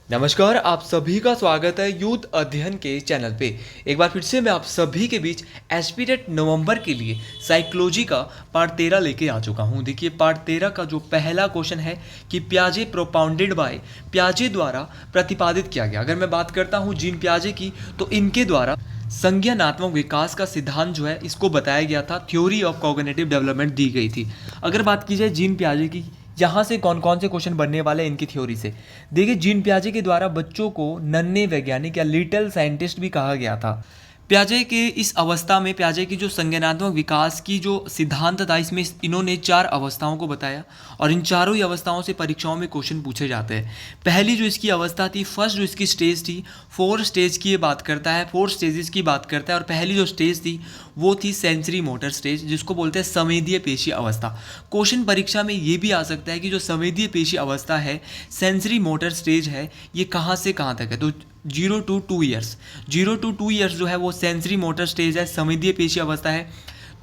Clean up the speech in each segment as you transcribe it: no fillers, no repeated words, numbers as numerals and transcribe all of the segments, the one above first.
नमस्कार, आप सभी का स्वागत है यूथ अध्ययन के चैनल पे। एक बार फिर से मैं आप सभी के बीच एस्पिरेट नवंबर के लिए साइकोलॉजी का पार्ट 13 लेके आ चुका हूँ। देखिए, पार्ट 13 का जो पहला क्वेश्चन है कि प्याजे प्रोपाउंडेड बाय प्याजे द्वारा प्रतिपादित किया गया। अगर मैं बात करता हूँ जीन प्याजे की, तो इनके द्वारा संज्ञानात्मक विकास का सिद्धांत जो है इसको बताया गया था, थ्योरी ऑफ कॉग्निटिव डेवलपमेंट दी गई थी। अगर बात की जाए जीन प्याजे की, यहाँ से कौन कौन से क्वेश्चन बनने वाले हैं इनकी थ्योरी से। देखिए, जीन प्याजे के द्वारा बच्चों को नन्हे वैज्ञानिक या लिटिल साइंटिस्ट भी कहा गया था। प्याजे के इस अवस्था में प्याजे की जो संज्ञानात्मक विकास की जो सिद्धांत था, इसमें इन्होंने 4 अवस्थाओं को बताया और इन चारों ही अवस्थाओं से परीक्षाओं में क्वेश्चन पूछे जाते हैं। पहली जो इसकी अवस्था थी, फर्स्ट जो इसकी स्टेज थी, 4 स्टेज की ये बात करता है, 4 स्टेजेस की बात करता है। और पहली जो स्टेज थी वो थी सेंसरी मोटर स्टेज, जिसको बोलते हैं संवेदीय पेशी अवस्था। क्वेश्चन परीक्षा में ये भी आ सकता है कि जो संवेदीय पेशी अवस्था है, सेंसरी मोटर स्टेज है, ये कहाँ से कहाँ तक है। तो 0 to 2 ईयर्स, 0 to 2 ईयर्स जो है वो सेंसरी मोटर स्टेज है, संवेदीय पेशी अवस्था है।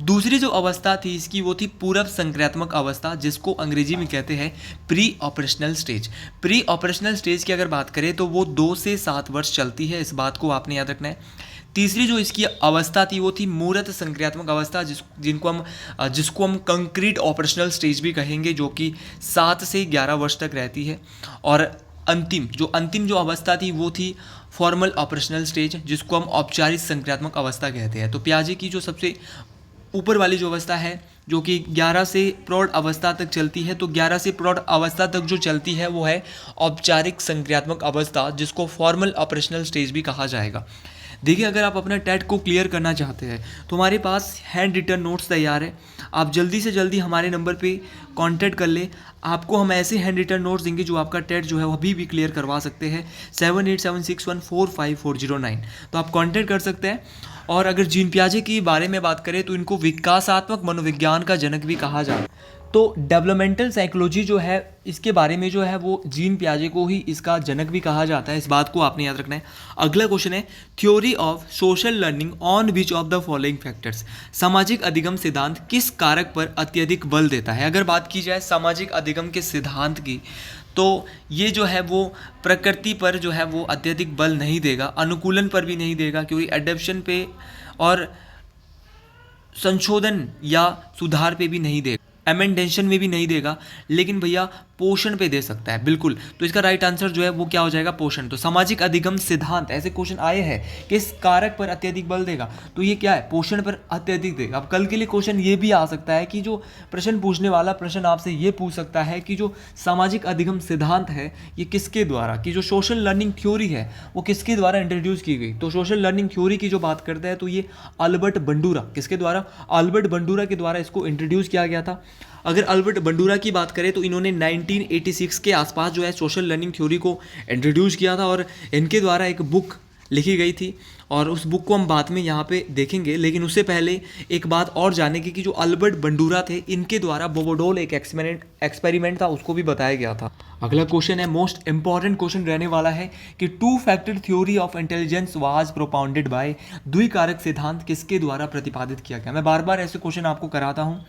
दूसरी जो अवस्था थी इसकी, वो थी पूर्व संक्रियात्मक अवस्था, जिसको अंग्रेजी में कहते हैं pre operational stage. Pre operational stage की अगर बात करें तो वो 2 से 7 वर्ष चलती है, इस बात को आपने याद रखना है। तीसरी जो इसकी अवस्था थी वो थी मूर्त संक्रियात्मक अवस्था, जिसको हम कंक्रीट ऑपरेशनल स्टेज भी कहेंगे, जो कि 7 से 11 वर्ष तक रहती है। और अंतिम जो अवस्था थी वो थी फॉर्मल ऑपरेशनल स्टेज, जिसको हम औपचारिक संक्रियात्मक अवस्था कहते हैं। तो प्याजे की जो सबसे ऊपर वाली जो अवस्था है, जो कि 11 से प्रौढ़ अवस्था तक चलती है, तो 11 से प्रौढ़ अवस्था तक जो चलती है वो है औपचारिक संक्रियात्मक अवस्था, जिसको फॉर्मल ऑपरेशनल स्टेज भी कहा जाएगा। देखिए, अगर आप अपना टेट को क्लियर करना चाहते हैं तो हमारे पास हैंड रिटन नोट्स तैयार है। आप जल्दी से जल्दी हमारे नंबर पे कांटेक्ट कर ले। आपको हम ऐसे हैंड रिटन नोट्स देंगे जो आपका टेट जो है वो अभी भी क्लियर करवा सकते हैं। 7876145409, तो आप कांटेक्ट कर सकते हैं। और अगर जीन पियाजे के बारे में बात करें तो इनको विकासात्मक मनोविज्ञान का जनक भी कहा जाता है। तो डेवलपमेंटल साइकोलॉजी जो है, इसके बारे में जो है वो जीन पियाजे को ही इसका जनक भी कहा जाता है, इस बात को आपने याद रखना है। अगला क्वेश्चन है theory of social learning on which of the following factors. सामाजिक अधिगम सिद्धांत किस कारक पर अत्यधिक बल देता है। अगर बात की जाए सामाजिक अधिगम के सिद्धांत की, तो ये जो है वो प्रकृति पर जो है वो अत्यधिक बल नहीं देगा, अनुकूलन पर भी नहीं देगा, क्योंकि एडेप्शन पे और संशोधन या सुधार पे भी नहीं देगा, एमेंडेशन में भी नहीं देगा, लेकिन भैया पोषण पे दे सकता है। बिल्कुल, तो इसका राइट आंसर जो है वो क्या हो जाएगा, पोषण। तो सामाजिक अधिगम सिद्धांत, ऐसे क्वेश्चन आए हैं कि इस कारक पर अत्यधिक बल देगा, तो ये क्या है, पोषण पर अत्यधिक देगा। अब कल के लिए क्वेश्चन ये भी आ सकता है कि जो प्रश्न पूछने वाला प्रश्न आपसे ये पूछ सकता है कि जो सामाजिक अधिगम सिद्धांत है ये किसके द्वारा, कि जो सोशल लर्निंग थ्योरी है वो किसके द्वारा इंट्रोड्यूस की गई। तो सोशल लर्निंग थ्योरी की जो बात करते हैं तो ये अल्बर्ट बंडूरा, किसके द्वारा, अल्बर्ट बंडूरा के द्वारा इसको इंट्रोड्यूस किया गया था। अगर अल्बर्ट बंडूरा की बात करें तो इन्होंने 1986 के आसपास जो है सोशल लर्निंग थ्योरी को इंट्रोड्यूस किया था, और इनके द्वारा एक बुक लिखी गई थी, और उस बुक को हम बाद में यहाँ पे देखेंगे। लेकिन उससे पहले एक बात और जानेंगे कि जो अल्बर्ट बंडूरा थे, इनके द्वारा बोबोडोल एक एक्सपेरिमेंट था, उसको भी बताया गया था। अगला क्वेश्चन है, मोस्ट इंपॉर्टेंट क्वेश्चन रहने वाला है कि 2 factor theory of intelligence was propounded by, द्विकारक सिद्धांत किसके द्वारा प्रतिपादित किया गया। मैं बार बार ऐसे क्वेश्चन आपको कराता हूँ,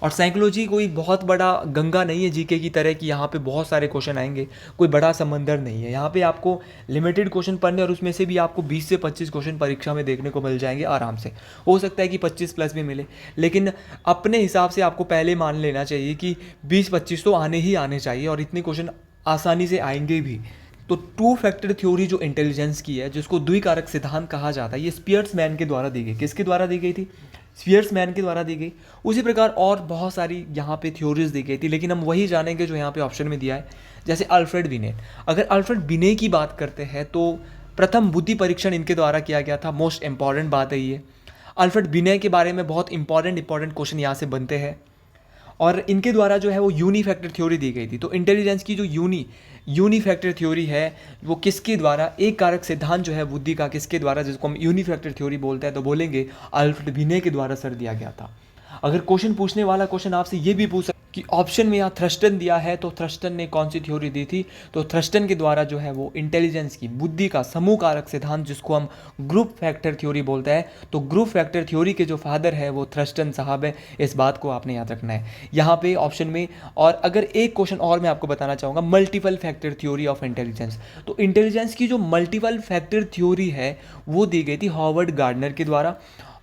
और साइकोलॉजी कोई बहुत बड़ा गंगा नहीं है जीके की तरह कि यहाँ पे बहुत सारे क्वेश्चन आएंगे, कोई बड़ा समंदर नहीं है। यहाँ पे आपको लिमिटेड क्वेश्चन पढ़ने, और उसमें से भी आपको 20 से 25 क्वेश्चन परीक्षा में देखने को मिल जाएंगे आराम से। हो सकता है कि 25 प्लस भी मिले, लेकिन अपने हिसाब से आपको पहले मान लेना चाहिए कि 20-25 तो आने ही आने चाहिए, और इतने क्वेश्चन आसानी से आएंगे भी। तो 2 फैक्टर थ्योरी जो इंटेलिजेंस की है, जिसको द्विकारक सिद्धांत कहा जाता है, ये स्पियर्समैन के द्वारा दी गई। किसके द्वारा दी गई थी, स्पियर्समैन के द्वारा दी गई। उसी प्रकार और बहुत सारी यहाँ पे थ्योरीज दी गई थी, लेकिन हम वही जानेंगे जो यहाँ पे ऑप्शन में दिया है। जैसे अल्फ्रेड बिने, अगर अल्फ्रेड बिने की बात करते हैं तो प्रथम बुद्धि परीक्षण इनके द्वारा किया गया था। मोस्ट इंपॉर्टेंट बात है ये। अल्फ्रेड बिने के बारे में बहुत इंपॉर्टेंट क्वेश्चन यहाँ से बनते हैं, और इनके द्वारा जो है वो यूनिफैक्टर थ्योरी दी गई थी। तो इंटेलिजेंस की जो यूनिफैक्टर थ्योरी है वो किसके द्वारा, एक कारक सिद्धांत जो है बुद्धि का, किसके द्वारा, जिसको हम यूनिफैक्टर थ्योरी बोलते हैं, तो बोलेंगे अल्फ्रेड बिने के द्वारा सर दिया गया था। अगर क्वेश्चन पूछने वाला क्वेश्चन आपसे ये भी पूछ सकता कि ऑप्शन में यहाँ थ्रस्टन दिया है, तो थ्रस्टन ने कौन सी थ्योरी दी थी, तो थ्रस्टन के द्वारा जो है वो इंटेलिजेंस की, बुद्धि का समूह कारक सिद्धांत जिसको हम ग्रुप फैक्टर थ्योरी बोलते हैं, तो ग्रुप फैक्टर थ्योरी के जो फादर है वो थ्रस्टन साहब है। इस बात को आपने याद रखना है यहाँ पे ऑप्शन में। और अगर एक क्वेश्चन और मैं आपको बताना चाहूँगा, multiple factor theory of intelligence, तो इंटेलिजेंस की जो मल्टीपल फैक्टर थ्योरी है वो दी गई थी हॉवर्ड गार्डनर के द्वारा।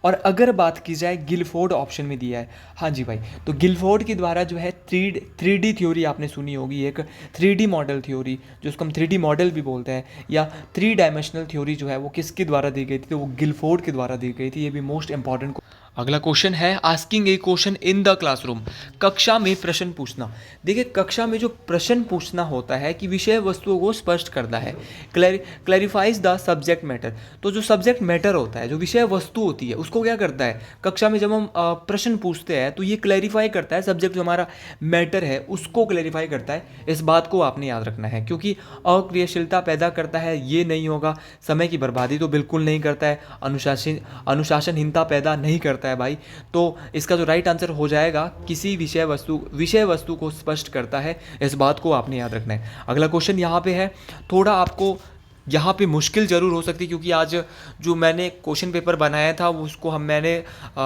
और अगर बात की जाए गिलफोर्ड, ऑप्शन में दिया है, हाँ जी भाई, तो गिलफोर्ड के द्वारा जो है थ्री डी थ्योरी आपने सुनी होगी, एक थ्री डी मॉडल थ्योरी जिसको हम थ्री डी मॉडल भी बोलते हैं, या थ्री डायमेंशनल थ्योरी जो है वो किसके द्वारा दी गई थी, तो वो गिलफोर्ड के द्वारा दी गई थी। ये भी मोस्ट इंपॉर्टेंट। अगला क्वेश्चन है asking A question in the classroom, कक्षा में प्रश्न पूछना। देखिए कक्षा में जो प्रश्न पूछना होता है कि विषय वस्तुओं को स्पष्ट करता है, क्लैरिफाइज द सब्जेक्ट मैटर, तो जो सब्जेक्ट मैटर होता है, जो विषय वस्तु होती है, उसको क्या करता है कक्षा में जब हम प्रश्न पूछते हैं तो ये क्लैरिफाई करता है, सब्जेक्ट जो हमारा मैटर है उसको क्लैरिफाई करता है। इस बात को आपने याद रखना है, क्योंकि अक्रियाशीलता पैदा करता है ये नहीं होगा, समय की बर्बादी तो बिल्कुल नहीं करता है, अनुशासनहीनता पैदा नहीं करता है भाई। तो इसका जो राइट आंसर हो जाएगा किसी विषय वस्तु को स्पष्ट करता है। इस बात को आपने याद रखना है। अगला क्वेश्चन यहाँ पे है, थोड़ा आपको यहाँ पे मुश्किल ज़रूर हो सकती है, क्योंकि आज जो मैंने क्वेश्चन पेपर बनाया था वो उसको मैंने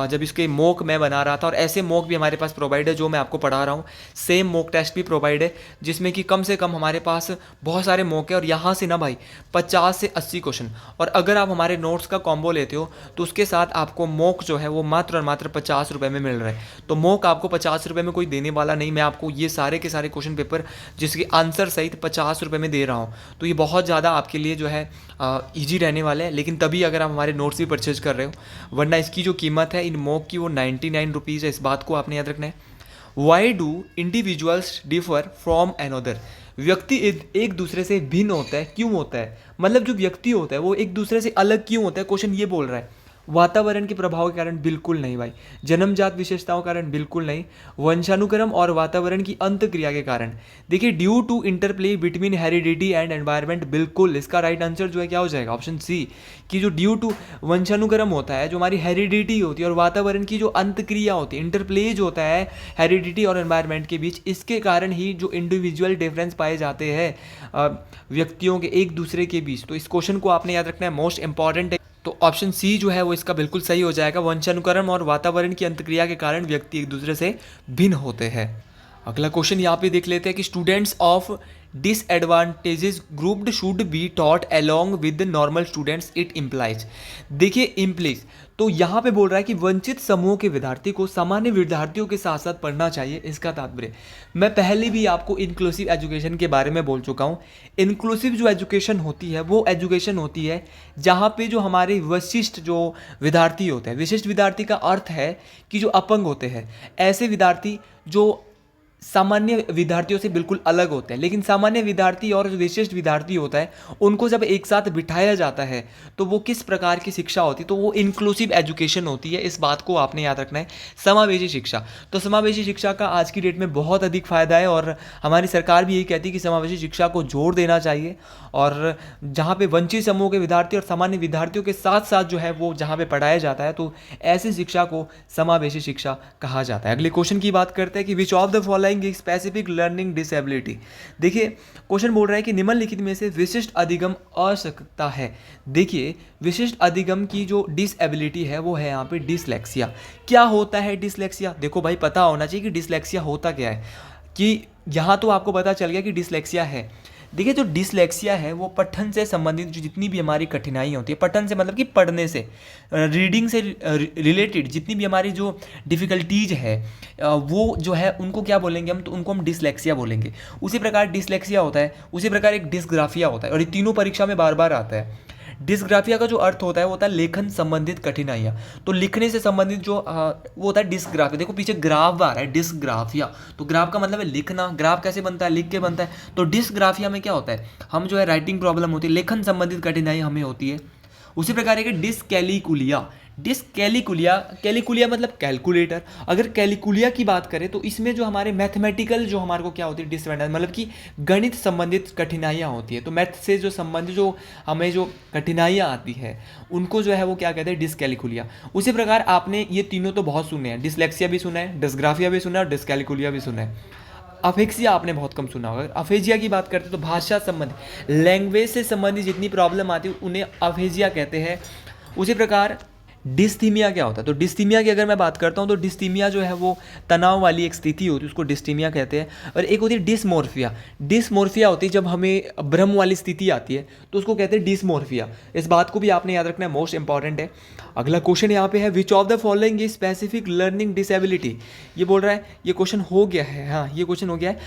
जब इसके मॉक मैं बना रहा था, और ऐसे मॉक भी हमारे पास प्रोवाइड है जो मैं आपको पढ़ा रहा हूँ, सेम मॉक टेस्ट भी प्रोवाइड है जिसमें कि कम से कम हमारे पास बहुत सारे मॉक है, और यहाँ से ना भाई 50 से 80 क्वेश्चन, और अगर आप हमारे नोट्स का कॉम्बो लेते हो तो उसके साथ आपको मॉक जो है वो मात्र और मात्र 50 रुपये में मिल रहा है। तो मॉक आपको 50 रुपये में कोई देने वाला नहीं, मैं आपको ये सारे के सारे क्वेश्चन पेपर जिसके आंसर सहित 50 रुपये में दे रहा हूँ, तो ये बहुत ज़्यादा आपके लिए जो है ईजी रहने वाले हैं। लेकिन तभी अगर आप हमारे नोट्स भी परचेज कर रहे हो, वरना इसकी जो कीमत है इन मॉक की वो 99 रुपीज़ है। इस बात को आपने याद रखना है। Why do individuals differ from another, व्यक्ति एक दूसरे से भिन्न होता है, क्यों होता है, मतलब जो व्यक्ति होता है वो एक दूसरे से अलग क्यों होता है, क्वेश्चन ये बोल रहा है। वातावरण के प्रभाव के कारण बिल्कुल नहीं भाई, जन्मजात विशेषताओं के कारण बिल्कुल नहीं, वंशानुक्रम और वातावरण की अंतक्रिया के कारण। देखिए due to interplay between heredity and environment, बिल्कुल इसका राइट आंसर जो है क्या हो जाएगा, ऑप्शन सी, कि जो ड्यू टू वंशानुक्रम होता है, जो हमारी हेरिडिटी होती है, और वातावरण की जो अंतक्रिया होती है, इंटरप्ले जो होता है हेरिडिटी और एनवायरनमेंट के बीच, इसके कारण ही जो इंडिविजुअल डिफरेंस पाए जाते हैं व्यक्तियों के एक दूसरे के बीच। तो इस क्वेश्चन को आपने याद रखना है, मोस्ट इंपॉर्टेंट है। तो ऑप्शन सी जो है वो इसका बिल्कुल सही हो जाएगा, वंशानुक्रम और वातावरण की अंतक्रिया के कारण व्यक्ति एक दूसरे से भिन्न होते हैं। अगला क्वेश्चन यहाँ पे देख लेते हैं कि students of disadvantages grouped should be taught along with normal students, it implies. देखिए इम्प्लीज, तो यहाँ पे बोल रहा है कि वंचित समूह के विद्यार्थी को सामान्य विद्यार्थियों के साथ साथ पढ़ना चाहिए। इसका तात्पर्य, मैं पहले भी आपको इंक्लूसिव एजुकेशन के बारे में बोल चुका हूँ। इंक्लूसिव जो एजुकेशन होती है वो एजुकेशन होती है जहाँ पे जो हमारे विशिष्ट जो विद्यार्थी होते हैं, विशिष्ट विद्यार्थी का अर्थ है कि जो अपंग होते हैं, ऐसे विद्यार्थी जो सामान्य विद्यार्थियों से बिल्कुल अलग होते हैं। लेकिन सामान्य विद्यार्थी और जो विशिष्ट विद्यार्थी होता है उनको जब एक साथ बिठाया जाता है तो वो किस प्रकार की शिक्षा होती है, तो वो इंक्लूसिव एजुकेशन होती है। इस बात को आपने याद रखना है। समावेशी शिक्षा, तो समावेशी शिक्षा का आज की डेट में बहुत अधिक फायदा है, और हमारी सरकार भी यही कहती है कि समावेशी शिक्षा को जोर देना चाहिए, और जहाँ पे वंचित समूह के विद्यार्थी और सामान्य विद्यार्थियों के साथ साथ जो है वो जहाँ पे पढ़ाया जाता है, तो ऐसी शिक्षा को समावेशी शिक्षा कहा जाता है। अगले क्वेश्चन की बात करते हैं कि which of the following specific learning disability. देखिए क्वेश्चन बोल रहा है कि निम्नलिखित में से विशिष्ट अधिगम असक्षमता है। देखिए विशिष्ट अधिगम की जो डिसेबिलिटी है वो है यहाँ पे डिसलेक्सिया। क्या होता है डिसलेक्सिया? देखो भाई पता होना चाहिए कि डिसलेक्सिया होता क्या है, कि यहाँ तो आपको पता चल गया कि डिसलेक्सिया है। देखिए जो डिसलेक्सिया है वो पठन से संबंधित जो जितनी भी हमारी कठिनाई होती है, पठन से मतलब कि पढ़ने से, रीडिंग से रिलेटेड जितनी भी हमारी जो डिफ़िकल्टीज है वो जो है उनको क्या बोलेंगे हम, तो उनको हम डिसलेक्सिया बोलेंगे। उसी प्रकार डिसलेक्सिया होता है, उसी प्रकार एक डिस्ग्राफिया होता है, और ये तीनों परीक्षा में बार बार आता है। डिस्ग्राफिया का जो अर्थ होता है वो होता है लेखन संबंधित कठिनाइयाँ, तो लिखने से संबंधित जो वो होता है डिस्ग्राफिया। देखो पीछे ग्राफ आ रहा है डिस्ग्राफिया, तो ग्राफ का मतलब है लिखना, ग्राफ कैसे बनता है, लिख के बनता है। तो डिस्ग्राफिया में क्या होता है, हम जो है राइटिंग प्रॉब्लम होती है, लेखन संबंधित कठिनाई हमें होती है। उसी प्रकार है कि डिसकैलिकुलिया, डिसकैलिकुलिया, कैलिकुलिया मतलब कैलकुलेटर। अगर कैलिकुलिया की बात करें तो इसमें जो हमारे मैथमेटिकल जो हमारे को क्या होती है डिसएडवांटेज, मतलब कि गणित संबंधित कठिनाइयाँ होती है। तो मैथ से जो संबंधित जो हमें जो कठिनाइयाँ आती है उनको जो है वो क्या कहते हैं डिसकैलिकुलिया। उसी प्रकार आपने ये तीनों तो बहुत सुने हैं, डिसलेक्सिया भी सुना है, डिसग्राफिया भी सुना है और डिसकैलिकुलिया भी सुना है। अफेक्सिया आपने बहुत कम सुना होगा। अफेजिया की बात करते हैं तो भाषा संबंधी, लैंग्वेज से संबंधित जितनी प्रॉब्लम आती है उन्हें अफेजिया कहते हैं। उसी प्रकार डिस्थीमिया क्या होता है, तो डिस्थीमिया की अगर मैं बात करता हूँ तो डिस्थीमिया जो है वो तनाव वाली एक स्थिति होती है, उसको डिस्थीमिया कहते हैं। और एक होती है डिसमोर्फिया। डिसमोर्फिया होती है जब हमें भ्रम वाली स्थिति आती है तो उसको कहते हैं डिसमोर्फिया। इस बात को भी आपने याद रखना है, मोस्ट इंपॉर्टेंट है। अगला क्वेश्चन यहाँ पे है विच of the following is specific learning disability. ये बोल रहा है, ये क्वेश्चन हो गया है, हाँ ये क्वेश्चन हो गया है।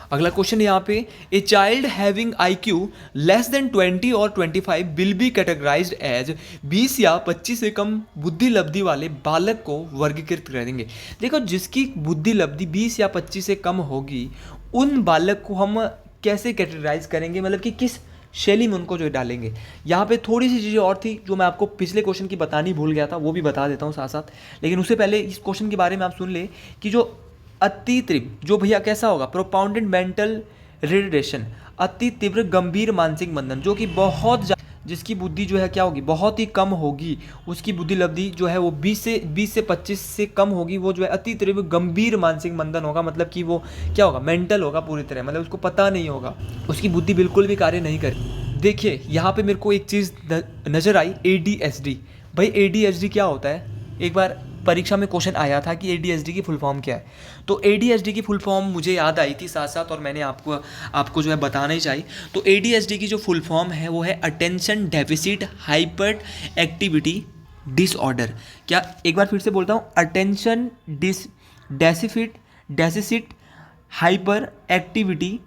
अगला क्वेश्चन यहाँ पे, a child having IQ less than 20 और 25 विल बी कैटेगराइज्ड एज 20 या 25 से कम बुद्धि लब्धि वाले बालक को वर्गीकृत करेंगे। देखो जिसकी बुद्धि लब्धि 20 या 25 से कम होगी उन बालक को हम कैसे कैटेगराइज करेंगे, मतलब कि किस शैली में उनको जो डालेंगे। यहाँ पे थोड़ी सी चीज़ें और थी जो मैं आपको पिछले क्वेश्चन की बतानी भूल गया था, वो भी बता देता हूँ साथ साथ। लेकिन उससे पहले इस क्वेश्चन के बारे में आप सुन ले कि जो अति तीव्र जो भैया कैसा होगा, प्रोपाउंडेड मेंटल रिटार्डेशन, अति तीव्र गंभीर मानसिक मंदन, जो कि जिसकी बुद्धि जो है क्या होगी बहुत ही कम होगी, उसकी बुद्धि लब्धि जो है वो 20 से 25 से कम होगी, वो जो है अति तीव्र गंभीर मानसिक मंदन होगा। मतलब कि वो क्या होगा, मेंटल होगा पूरी तरह, मतलब उसको पता नहीं होगा, उसकी बुद्धि बिल्कुल भी कार्य नहीं करेगी। देखिए यहाँ पे मेरे को एक चीज़ नज़र आई, ADHD। भाई ADHD क्या होता है, एक बार परीक्षा में क्वेश्चन आया था कि ADHD की फुल फॉर्म क्या है। तो ADHD की फुल फॉर्म मुझे याद आई थी साथ साथ, और मैंने आपको जो है बताना ही चाहिए। तो ADHD की जो फुल फॉर्म है वो है attention deficit hyper activity disorder. क्या, एक बार फिर से बोलता हूँ, attention deficit hyper activity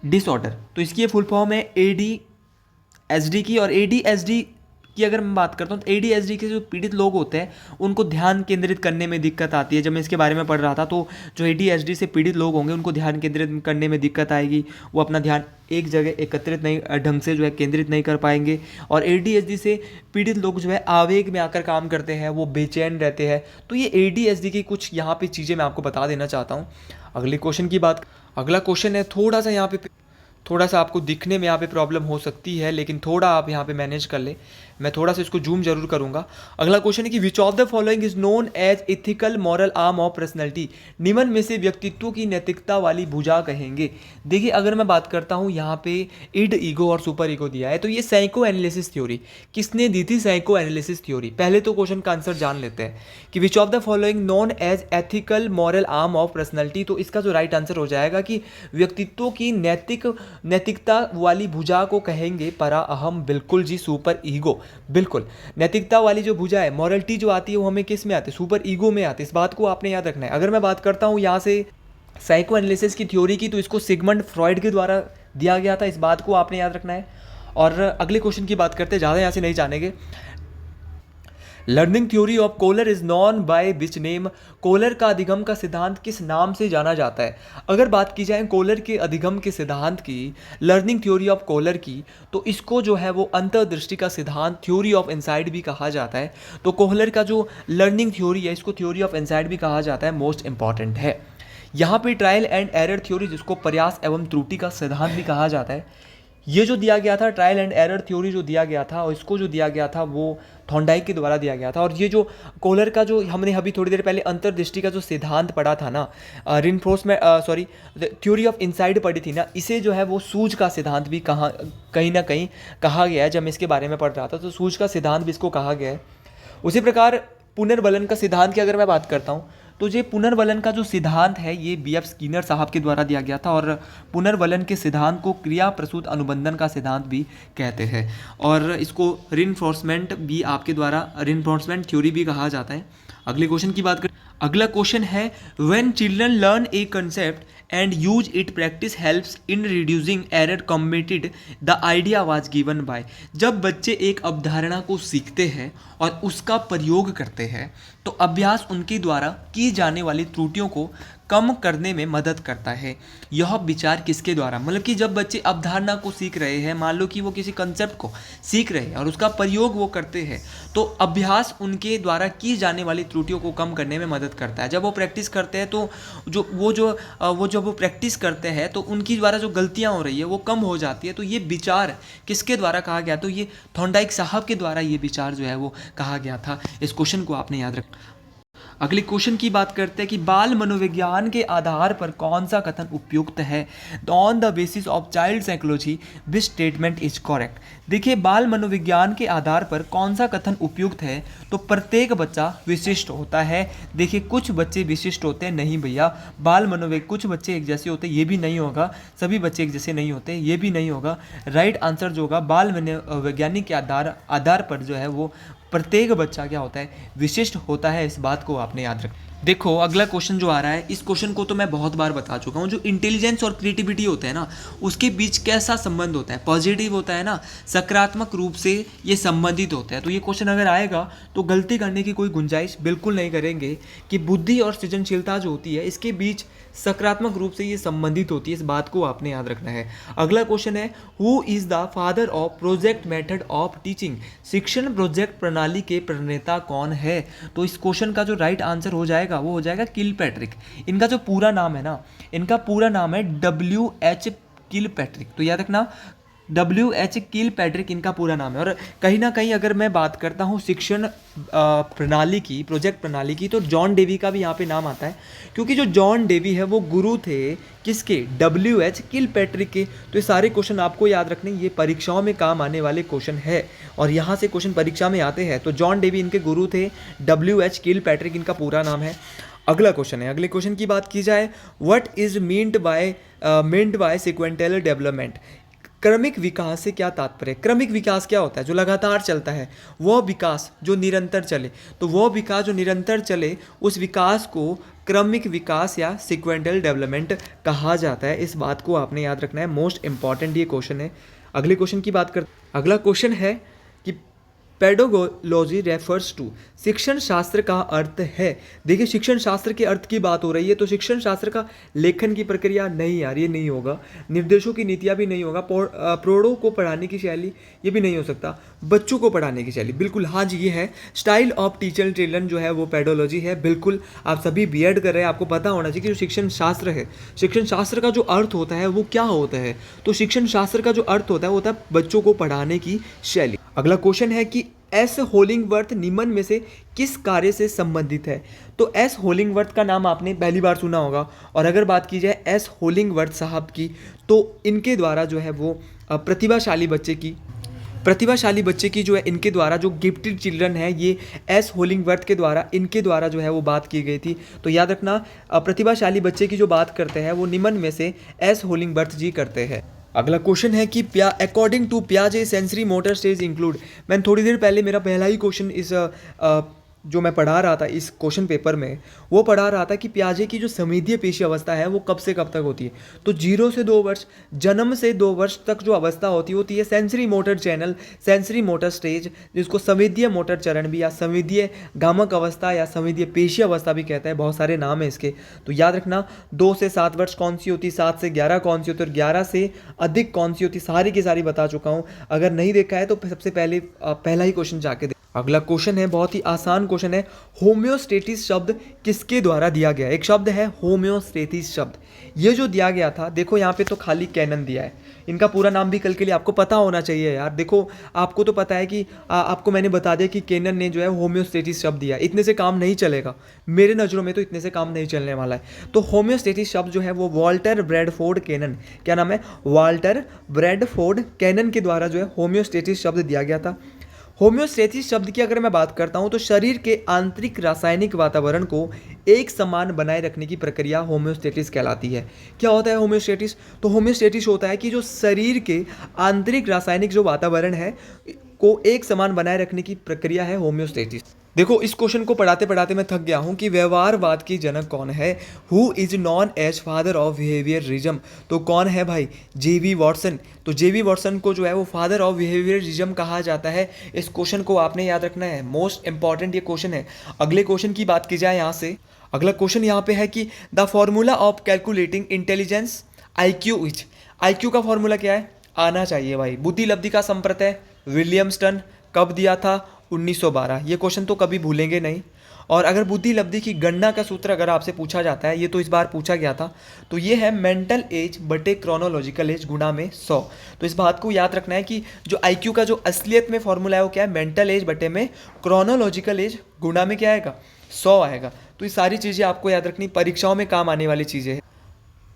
disorder. तो इसकी ये फुल फॉर्म है ADHD की। और ADHD की अगर मैं बात करता हूँ तो ADHD के जो पीड़ित लोग होते हैं उनको ध्यान केंद्रित करने में दिक्कत आती है। जब मैं इसके बारे में पढ़ रहा था तो जो ADHD से पीड़ित लोग होंगे उनको ध्यान केंद्रित करने में दिक्कत आएगी, वो अपना ध्यान एक जगह एकत्रित नहीं ढंग से जो है केंद्रित नहीं कर पाएंगे। और ADHD से पीड़ित लोग जो है आवेग में आकर काम करते हैं, वो बेचैन रहते हैं। तो ये ADHD की कुछ यहाँ पे चीज़ें मैं आपको बता देना चाहता हूँ। अगले क्वेश्चन की बात, अगला क्वेश्चन है थोड़ा सा आपको दिखने में यहाँ पे प्रॉब्लम हो सकती है, लेकिन थोड़ा आप यहाँ पे मैनेज कर ले, मैं थोड़ा सा इसको जूम जरूर करूँगा। अगला क्वेश्चन है कि which of the following is known as ethical moral arm of personality. निम्न में से व्यक्तित्व की नैतिकता वाली भुजा कहेंगे। देखिए अगर मैं बात करता हूँ यहाँ पे इड, ईगो और सुपर ईगो दिया है, तो ये साइको एनालिसिस थ्योरी किसने दी थी, साइको एनालिसिस थ्योरी। पहले तो क्वेश्चन का आंसर जान लेते हैं कि which of the following known as ethical moral arm of personality. तो इसका जो राइट आंसर हो जाएगा कि व्यक्तित्व की नैतिकता वाली भुजा को कहेंगे परा अहम। बिल्कुल जी, सुपर ईगो। बिल्कुल, नैतिकता वाली जो भुजा है, मॉरलिटी जो आती है वो हमें किस में आती है, सुपर ईगो में आती है। इस बात को आपने याद रखना है। अगर मैं बात करता हूँ यहाँ से साइको एनालिसिस की थ्योरी की, तो इसको सिगमंड फ्रॉइड के द्वारा दिया गया था, इस बात को आपने याद रखना है। और अगले क्वेश्चन की बात करते हैं, ज़्यादा यहाँ से नहीं जानेंगे। Learning theory of Kohler is known by which name. Kohler का अधिगम का सिद्धांत किस नाम से जाना जाता है। अगर बात की जाए कोलर के अधिगम के सिद्धांत की, लर्निंग थ्योरी ऑफ कोलर की, तो इसको जो है वो अंतर्दृष्टि का सिद्धांत, थ्योरी ऑफ इनसाइट भी कहा जाता है। तो कोहलर का जो लर्निंग थ्योरी है इसको थ्योरी ऑफ इनसाइट भी कहा जाता है, मोस्ट इंपॉर्टेंट है। यहाँ पे ट्रायल एंड एरर थ्योरी, जिसको प्रयास एवं त्रुटि का सिद्धांत भी कहा जाता है, ये जो दिया गया था ट्रायल एंड एरर थ्योरी जो दिया गया था, और इसको जो दिया गया था वो थॉर्नडाइक के द्वारा दिया गया था। और ये जो कोहलर का जो हमने अभी थोड़ी देर पहले अंतर्दृष्टि का जो सिद्धांत पढ़ा था ना, थ्योरी ऑफ इनसाइट पढ़ी थी ना, इसे जो है वो सूझ का सिद्धांत भी कहीं ना कहीं कहा गया है। जब मैं इसके बारे में पढ़ रहा था तो सूझ का सिद्धांत भी इसको कहा गया है। उसी प्रकार पुनर्वलन का सिद्धांत की अगर मैं बात करता हूँ तो ये पुनर्वलन का जो सिद्धांत है ये BF स्किनर साहब के द्वारा दिया गया था। और पुनर्वलन के सिद्धांत को क्रिया प्रसूत अनुबंधन का सिद्धांत भी कहते हैं, और इसको रिइंफोर्समेंट भी आपके द्वारा रिइंफोर्समेंट थ्योरी भी कहा जाता है। अगले क्वेश्चन की बात करें, अगला क्वेश्चन है when children learn A concept and use it practice helps in reducing error committed the idea was given by. जब बच्चे एक अवधारणा को सीखते हैं और उसका प्रयोग करते हैं तो अभ्यास उनके द्वारा की जाने वाली त्रुटियों को कम करने में मदद करता है। यह विचार किसके द्वारा, मतलब कि जब बच्चे अवधारणा को सीख रहे हैं, मान लो कि वो किसी कंसेप्ट को सीख रहे हैं और उसका प्रयोग वो करते हैं, तो अभ्यास उनके द्वारा की जाने वाली त्रुटियों को कम करने में मदद करता है। जब वो प्रैक्टिस करते हैं तो जब वो प्रैक्टिस करते हैं तो उनकी द्वारा जो गलतियाँ हो रही है वो कम हो जाती है। तो ये विचार किसके द्वारा कहा गया, तो ये थॉर्नडाइक साहब के द्वारा ये विचार जो है वो कहा गया था। इस क्वेश्चन को आपने याद रखना। अगले क्वेश्चन की बात करते हैं कि बाल मनोविज्ञान के आधार पर कौन सा कथन उपयुक्त है। On the basis of child psychology this statement is correct. देखिए, बाल मनोविज्ञान के आधार पर कौन सा कथन उपयुक्त है, तो प्रत्येक बच्चा विशिष्ट होता है। देखिए, कुछ बच्चे विशिष्ट होते हैं, नहीं भैया, कुछ बच्चे एक जैसे होते हैं, ये भी नहीं होगा। सभी बच्चे एक जैसे नहीं होते, ये भी नहीं होगा। राइट आंसर जो होगा, बाल मनोवैज्ञानिक के आधार पर जो है वो प्रत्येक बच्चा क्या होता है, विशिष्ट होता है। इस बात को आपने याद रखना। देखो, अगला क्वेश्चन जो आ रहा है, इस क्वेश्चन को तो मैं बहुत बार बता चुका हूँ। जो इंटेलिजेंस और क्रिएटिविटी होता है ना, उसके बीच कैसा संबंध होता है, पॉजिटिव होता है ना, सकारात्मक रूप से ये संबंधित होता है। तो ये क्वेश्चन अगर आएगा तो गलती करने की कोई गुंजाइश बिल्कुल नहीं करेंगे कि बुद्धि और सृजनशीलता जो होती है इसके बीच सकारात्मक रूप से ये संबंधित होती है। इस बात को आपने याद रखना है। अगला क्वेश्चन है, who is the father of project method of teaching. शिक्षण प्रोजेक्ट प्रणाली के प्रणेता कौन है। तो इस क्वेश्चन का जो राइट आंसर हो जाएगा वो हो जाएगा किलपैट्रिक। इनका जो पूरा नाम है ना, इनका पूरा नाम है WH किलपैट्रिक। तो याद रखना, WH किलपैट्रिक इनका पूरा नाम है। और कहीं ना कहीं अगर मैं बात करता हूँ शिक्षण प्रणाली की, प्रोजेक्ट प्रणाली की, तो जॉन डेवी का भी यहाँ पे नाम आता है, क्योंकि जो जॉन डेवी है वो गुरु थे किसके, WH किलपैट्रिक के। तो ये सारे क्वेश्चन आपको याद रखने, ये परीक्षाओं में काम आने वाले क्वेश्चन है और यहाँ से क्वेश्चन परीक्षा में आते हैं। तो जॉन डेवी इनके गुरु थे, WH किलपैट्रिक इनका पूरा नाम है। अगला क्वेश्चन है, अगले क्वेश्चन की बात की जाए, what is meant by sequential development. क्रमिक विकास से क्या तात्पर्य है। क्रमिक विकास क्या होता है, जो लगातार चलता है, वह विकास जो निरंतर चले। तो वह विकास जो निरंतर चले, उस विकास को क्रमिक विकास या सिक्वेंटल डेवलपमेंट कहा जाता है। इस बात को आपने याद रखना है, मोस्ट इंपॉर्टेंट ये क्वेश्चन है। अगले क्वेश्चन की बात कर, अगला क्वेश्चन है कि पेडागोलॉजी रेफर्स टू। शिक्षण शास्त्र का अर्थ है। देखिए, शिक्षण शास्त्र के अर्थ की बात हो रही है, तो शिक्षण शास्त्र का लेखन की प्रक्रिया नहीं यार, ये नहीं होगा। निर्देशों की नीतियाँ भी नहीं होगा। प्रौढ़ों को पढ़ाने की शैली, ये भी नहीं हो सकता। बच्चों को पढ़ाने की शैली, बिल्कुल हाँ जी, ये है। स्टाइल ऑफ टीचर ट्रेलन जो है वो पेडोलॉजी है। बिल्कुल, आप सभी B.Ed कर रहे हैं, आपको पता होना चाहिए कि जो शिक्षण शास्त्र है, शिक्षण शास्त्र का जो अर्थ होता है वो क्या होता है। तो शिक्षण शास्त्र का जो अर्थ होता है वो होता है बच्चों को पढ़ाने की शैली। अगला क्वेश्चन है कि एस होलिंगवर्थ निम्न में से किस कार्य से संबंधित है। तो एस होलिंगवर्थ का नाम आपने पहली बार सुना होगा। और अगर बात की जाए एस होलिंगवर्थ साहब की, तो इनके द्वारा जो है वो प्रतिभाशाली बच्चे की जो है, इनके द्वारा जो गिफ्टेड चिल्ड्रन है, ये एस होलिंगवर्थ के द्वारा, इनके द्वारा जो है वो बात की गई थी। तो याद रखना, प्रतिभाशाली बच्चे की जो बात करते हैं वो निम्न में से एस होलिंगवर्थ जी करते हैं। अगला क्वेश्चन है कि अकॉर्डिंग टू पियाजे सेंसरी मोटर स्टेज इंक्लूड। मैंने थोड़ी देर पहले मेरा पहला ही क्वेश्चन इस जो मैं पढ़ा रहा था इस क्वेश्चन पेपर में, वो पढ़ा रहा था कि पियाजे की जो संवेदीय पेशी अवस्था है वो कब से कब तक होती है। तो 0 से 2 वर्ष, जन्म से 2 वर्ष तक जो अवस्था होती है sensory motor channel, sensory motor stage, जिसको संवेदीय मोटर चरण भी या संवेदीय गामक अवस्था या संवेदीय पेशी अवस्था भी कहता है। बहुत सारे नाम है इसके, तो याद रखना 2 से 7 वर्ष कौन सी होती, 7 से 11 कौन सी होती और 11 से अधिक कौन सी होती, सारी की सारी बता चुका हूँ। अगर नहीं देखा है तो सबसे पहले पहला ही क्वेश्चन जाके। अगला क्वेश्चन है, बहुत ही आसान क्वेश्चन है, होम्योस्टेटिस शब्द किसके द्वारा दिया गया। एक शब्द है होम्योस्टेटिस शब्द, ये जो दिया गया था, देखो यहाँ पे तो खाली कैनन दिया है, इनका पूरा नाम भी कल के लिए आपको पता होना चाहिए यार। देखो, आपको तो पता है कि आपको मैंने बता दिया कि कैनन ने जो है होम्योस्टेटिस शब्द दिया, इतने से काम नहीं चलेगा, मेरे नज़रों में तो इतने से काम नहीं चलने वाला है। तो होम्योस्टेटिस शब्द जो है वो वाल्टर ब्रैडफोर्ड कैनन, क्या नाम है, वाल्टर ब्रैडफोर्ड कैनन के द्वारा जो है होम्योस्टेटिस शब्द दिया गया था। होम्योस्टेसिस शब्द की अगर मैं बात करता हूं तो शरीर के आंतरिक रासायनिक वातावरण को एक समान बनाए रखने की प्रक्रिया होम्योस्टेसिस कहलाती है। क्या होता है होम्योस्टेसिस, तो होम्योस्टेसिस होता है कि जो शरीर के आंतरिक रासायनिक जो वातावरण है को एक समान बनाए रखने की प्रक्रिया है होम्योस्टेसिस। देखो, इस क्वेश्चन को पढ़ाते पढ़ाते मैं थक गया हूँ कि व्यवहारवाद की जनक कौन है, who is known as father of behaviourism. तो कौन है भाई, JV वॉटसन। तो JV वॉटसन को जो है वो फादर ऑफ बिहेवियरिज्म कहा जाता है। इस क्वेश्चन को आपने याद रखना है, मोस्ट इंपॉर्टेंट ये क्वेश्चन है। अगले क्वेश्चन की बात की जाए यहाँ से, अगला क्वेश्चन यहाँ पे है कि the formula of calculating intelligence IQ is, IQ का फॉर्मूला क्या है, आना चाहिए भाई। बुद्धि लब्धि का संप्रत्यय विलियम्सटन कब दिया था, 1912। ये क्वेश्चन तो कभी भूलेंगे नहीं। और अगर बुद्धि लब्धि की गणना का सूत्र अगर आपसे पूछा जाता है, ये तो इस बार पूछा गया था, तो ये है मेंटल एज बटे क्रोनोलॉजिकल एज गुणा में 100। तो इस बात को याद रखना है कि जो IQ का जो असलियत में फॉर्मूला है वो क्या है, मेंटल एज बटे में क्रोनोलॉजिकल एज गुणा में क्या आएगा, 100 आएगा। तो ये सारी चीज़ें आपको याद रखनी, परीक्षाओं में काम आने वाली चीज़ें हैं।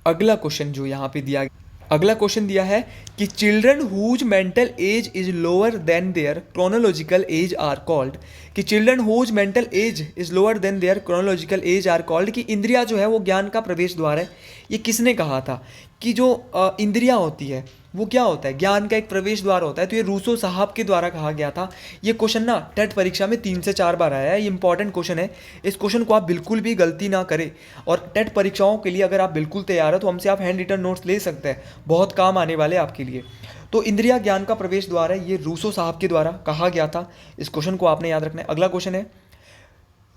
अगला क्वेश्चन जो यहाँ पे दिया, अगला क्वेश्चन दिया है कि children whose mental age is lower than their chronological age are called, कि children whose mental age is lower than their chronological age are called, कि इंद्रिया जो है वो ज्ञान का प्रवेश द्वार है। ये किसने कहा था कि जो इंद्रियां होती है वो क्या होता है, ज्ञान का एक प्रवेश द्वार होता है। तो ये रूसो साहब के द्वारा कहा गया था। ये क्वेश्चन ना टेट परीक्षा में 3 से 4 बार आया है, ये इंपॉर्टेंट क्वेश्चन है। इस क्वेश्चन को आप बिल्कुल भी गलती ना करें। और टेट परीक्षाओं के लिए अगर आप बिल्कुल तैयार हो तो हमसे आप हैंड रिटन नोट्स ले सकते हैं, बहुत काम आने वाले आपके लिए। तो इंद्रिया ज्ञान का प्रवेश द्वार है, ये रूसो साहब के द्वारा कहा गया था। इस क्वेश्चन को आपने याद रखना है। अगला क्वेश्चन है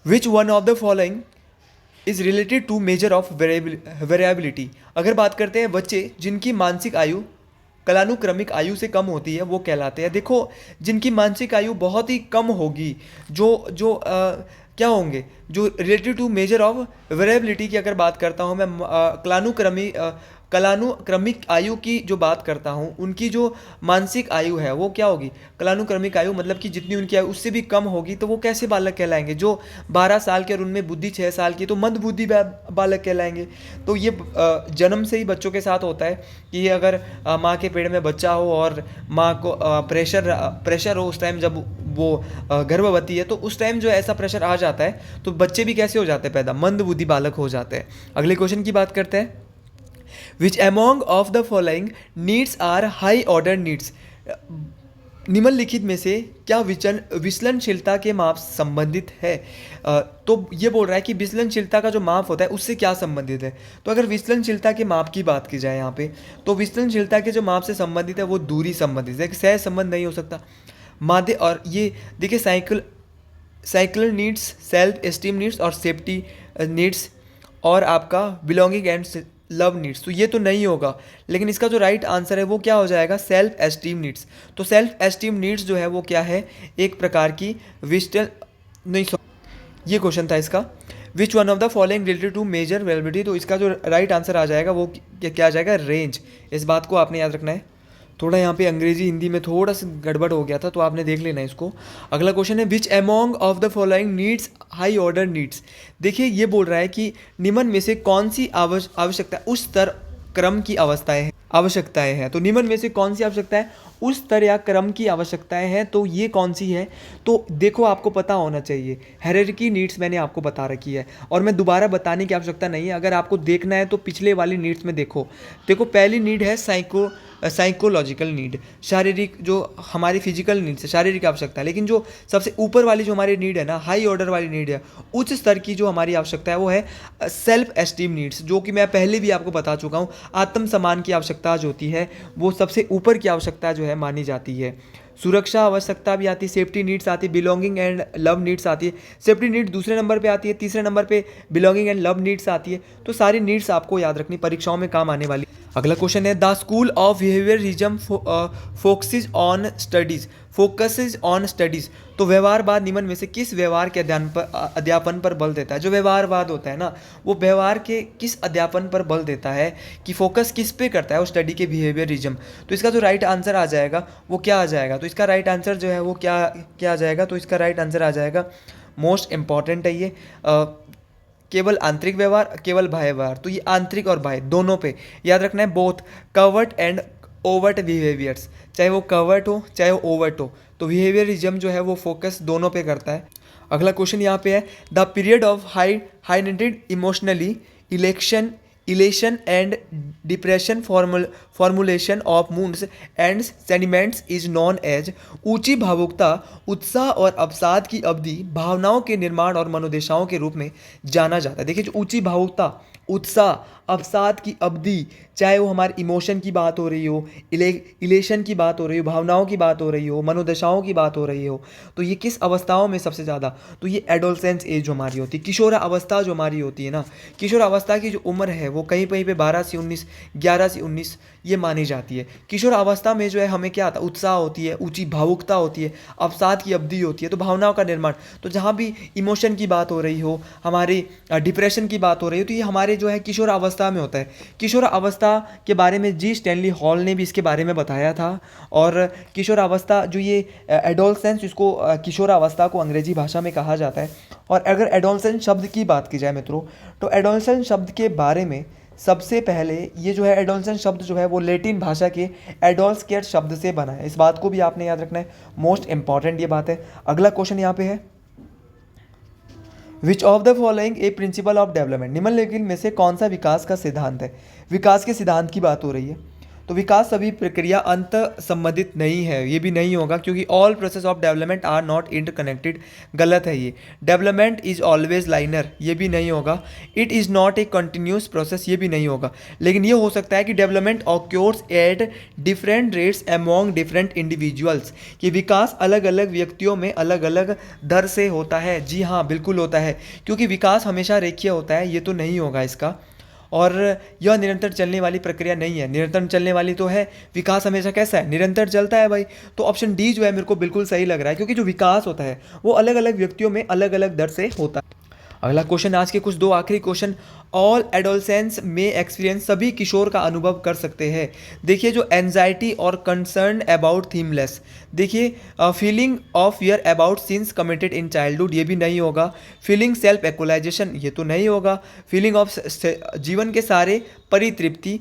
which one of the following is related to measure of variability. अगर बात करते हैं बच्चे जिनकी मानसिक आयु कलानुक्रमिक आयु से कम होती है वो कहलाते हैं। देखो जिनकी मानसिक आयु बहुत ही कम होगी, जो जो क्या होंगे, जो related to measure of variability की अगर बात करता हूँ मैं, कलानुक्रमिक आयु की जो बात करता हूँ, उनकी जो मानसिक आयु है वो क्या होगी, कलानुक्रमिक आयु मतलब कि जितनी उनकी आयु उससे भी कम होगी, तो वो कैसे बालक कहलाएंगे, जो 12 साल के और उनमें बुद्धि 6 साल की, तो मंदबुद्धि बालक कहलाएंगे। तो ये जन्म से ही बच्चों के साथ होता है कि अगर माँ के पेट में बच्चा हो और माँ को प्रेशर हो उस टाइम जब वो गर्भवती है, तो उस टाइम जो ऐसा प्रेशर आ जाता है तो बच्चे भी कैसे हो जाते हैं पैदा, मंदबुद्धि बालक हो जाते हैं। अगले क्वेश्चन की बात करते हैं which among of the following needs are high order needs. निम्नलिखित में से क्या विचलनशीलता के माप संबंधित है। तो ये बोल रहा है कि विचलनशीलता का जो माप होता है उससे क्या संबंधित है। तो अगर विचलनशीलता के माप की बात की जाए यहाँ पे, तो विचलनशीलता के जो माप से संबंधित है वो दूरी संबंधित है, सह संबंध नहीं हो सकता। माध्य और ये देखिए cycle needs, self esteem needs और सेफ्टी नीड्स और आपका बिलोंगिंग एंड लव नीड्स, तो ये तो नहीं होगा। लेकिन इसका जो राइट आंसर है वो क्या हो जाएगा, सेल्फ एस्टीम नीड्स। तो सेल्फ एस्टीम नीड्स जो है वो क्या है, एक प्रकार की ये क्वेश्चन था इसका, which one of the following related to major variability. तो इसका जो राइट आंसर आ जाएगा वो क्या आ जाएगा, रेंज। इस बात को आपने याद रखना है। थोड़ा यहाँ पे अंग्रेजी हिंदी में थोड़ा सा गड़बड़ हो गया था, तो आपने देख लेना इसको। अगला क्वेश्चन है विच among of the following needs high order needs. देखिए ये बोल रहा है कि निम्न में से कौन सी आवश्यकता उस स्तर क्रम की आवश्यकताएं हैं। तो निम्न में से कौन सी आवश्यकता है, उस स्तर या क्रम की आवश्यकताएं हैं, तो ये कौन सी है। तो देखो आपको पता होना चाहिए, हायरार्की नीड्स मैंने आपको बता रखी है और मैं दोबारा बताने की आवश्यकता नहीं है। अगर आपको देखना है तो पिछले वाली नीड्स में देखो पहली नीड है साइकोलॉजिकल नीड, शारीरिक जो हमारी फिजिकल नीड्स है, शारीरिक आवश्यकता है। लेकिन जो सबसे ऊपर वाली जो हमारी नीड है ना, हाई ऑर्डर वाली नीड है, उच्च स्तर की जो हमारी आवश्यकता है वो है सेल्फ एस्टीम नीड्स, जो कि मैं पहले भी आपको बता चुका हूँ। आत्म सम्मान की आवश्यकता जो होती है वो सबसे ऊपर की आवश्यकता जो है मानी जाती है। सुरक्षा आवश्यकता भी आती है, सेफ्टी नीड्स आती है, बिलोंगिंग एंड लव नीड्स आती है। सेफ्टी नीड दूसरे नंबर पे आती है, तीसरे नंबर पे बिलोंगिंग एंड लव नीड्स आती है। तो सारी नीड्स आपको याद रखनी, परीक्षाओं में काम आने वाली। अगला क्वेश्चन है the school of behaviourism focuses on studies. तो व्यवहारवाद निम्न में से किस व्यवहार के अध्यापन पर बल देता है। जो व्यवहारवाद होता है ना, वो व्यवहार के किस अध्यापन पर बल देता है, कि फोकस किस पे करता है, वो स्टडी के बिहेवियरिज्म। तो इसका जो राइट आंसर आ जाएगा वो क्या आ जाएगा, तो इसका राइट आंसर जो है वो क्या आ जाएगा, तो इसका राइट आंसर आ जाएगा, मोस्ट इंपॉर्टेंट है ये, केवल आंतरिक व्यवहार, केवल बाह्य व्यवहार। तो ये आंतरिक और बाह्य दोनों पे याद रखना है, both covert and overt behaviours, चाहे वो कवर्ट हो चाहे वो ओवर्ट हो। तो बिहेवियरिज्म जो है वो फोकस दोनों पे करता है। अगला क्वेश्चन यहाँ पे है the period of heightened emotionally elation and depression formulation of moods and sentiments is known as. ऊंची भावुकता, उत्साह और अवसाद की अवधि भावनाओं के निर्माण और मनोदशाओं के रूप में जाना जाता है। देखिए जो ऊंची भावुकता उत्साह, अवसाद की अवधि, चाहे वो हमारे इमोशन की बात हो रही हो, इलेशन की बात हो रही हो, भावनाओं की बात हो रही हो, मनोदशाओं की बात हो रही हो, तो ये किस अवस्थाओं में सबसे ज़्यादा, तो ये एडोलसेंस एज जो हमारी होती है, किशोर अवस्था जो हमारी होती है ना, किशोर अवस्था की जो उम्र है वो कहीं कहीं पे 12 से 19, 11 से 19 ये मानी जाती है। किशोर अवस्था में जो है हमें क्या आता है, उत्साह होती है, ऊंची भावुकता होती है, अवसाद की अवधि होती है, तो भावनाओं का निर्माण। तो जहाँ भी इमोशन की बात हो रही हो, हमारी डिप्रेशन की बात हो रही हो, तो ये हमारे जो है किशोर अवस्था में होता है। किशोर अवस्था के बारे में जी स्टैनली हॉल ने भी इसके बारे में बताया था। और किशोर अवस्था जो ये एडोलसेंस, इसको किशोर अवस्था को अंग्रेजी भाषा में कहा जाता है। और अगर एडोलसेंस शब्द की बात की जाए मित्रों, तो एडोलसेंस शब्द के बारे में सबसे पहले ये जो है एडोलसेंस शब्द जो है वो लैटिन भाषा के एडोल्सकेट शब्द से बना है। इस बात को भी आपने याद रखना है, मोस्ट इंपॉर्टेंट ये बात है। अगला क्वेश्चन यहाँ पे है, विच of the following A principle of development, निम्नलिखित में से कौन सा विकास का सिद्धांत है। विकास के सिद्धांत की बात हो रही है, तो विकास सभी प्रक्रिया अंत संबंधित नहीं है, ये भी नहीं होगा, क्योंकि all process of development are not interconnected, गलत है ये। डेवलपमेंट इज ऑलवेज लाइनर, ये भी नहीं होगा। It is not a continuous process, ये भी नहीं होगा। लेकिन ये हो सकता है कि development occurs at different rates among different individuals, कि विकास अलग अलग व्यक्तियों में अलग अलग दर से होता है। जी हाँ, बिल्कुल होता है, क्योंकि विकास हमेशा रेखीय होता है, ये तो नहीं होगा इसका। और यह निरंतर चलने वाली प्रक्रिया नहीं है, निरंतर चलने वाली तो है, विकास हमेशा कैसा है, निरंतर चलता है भाई। तो ऑप्शन डी जो है मेरे को बिल्कुल सही लग रहा है, क्योंकि जो विकास होता है वो अलग अलग व्यक्तियों में अलग अलग दर से होता है। अगला क्वेश्चन, आज के कुछ दो आखिरी क्वेश्चन, ऑल एडोलसेंस में एक्सपीरियंस, सभी किशोर का अनुभव कर सकते हैं। देखिए जो एनजाइटी और कंसर्न अबाउट थीमलेस, देखिए feeling of fear about since committed in childhood, ये भी नहीं होगा। फीलिंग सेल्फ एक्चुअलाइजेशन, ये तो नहीं होगा। फीलिंग ऑफ जीवन के सारे परितृप्ति,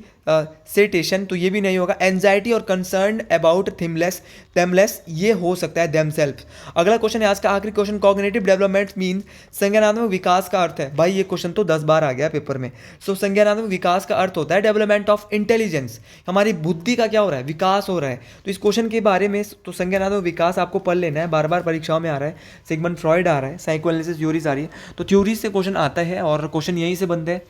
सेटेशन, तो ये भी नहीं होगा। एनजाइटी और कंसर्न अबाउट थेमलेस ये हो सकता है देमसेल्फ। अगला क्वेश्चन है आज का आखिरी क्वेश्चन, कॉग्निटिव डेवलपमेंट मीन, संज्ञानात्मक विकास का अर्थ है। भाई ये क्वेश्चन तो 10 बार आ गया पेपर में। सो संज्ञानात्मक विकास का अर्थ होता है डेवलपमेंट ऑफ इंटेलिजेंस, हमारी बुद्धि का क्या हो रहा है, विकास हो रहा है। तो इस क्वेश्चन के बारे में तो संज्ञानात्मक विकास आपको पढ़ लेना है, बार बार परीक्षाओं में आ रहा है। सिगमंड फ्रॉइड आ रहा है, साइकोएनालिसिस थ्योरीज आ रही है, तो थ्योरीज से क्वेश्चन आता है और क्वेश्चन यहीं से बनते हैं।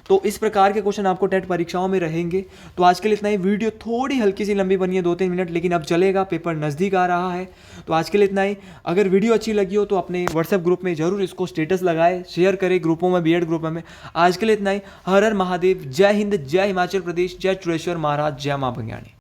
तो इस प्रकार के क्वेश्चन आपको टेट परीक्षाओं में रहेंगे। तो आज के लिए इतना ही, वीडियो थोड़ी हल्की सी लंबी बनी है 2-3 मिनट, लेकिन अब चलेगा, पेपर नज़दीक आ रहा है। तो आज के लिए इतना ही। अगर वीडियो अच्छी लगी हो तो अपने व्हाट्सएप ग्रुप में जरूर इसको स्टेटस लगाए, शेयर करें ग्रुपों में, बीएड ग्रुप में। आज के लिए इतना ही। हर हर महादेव, जय हिंद, जय हिमाचल प्रदेश, जय चुरेश्वर महाराज, जय माँ भंग्याणी।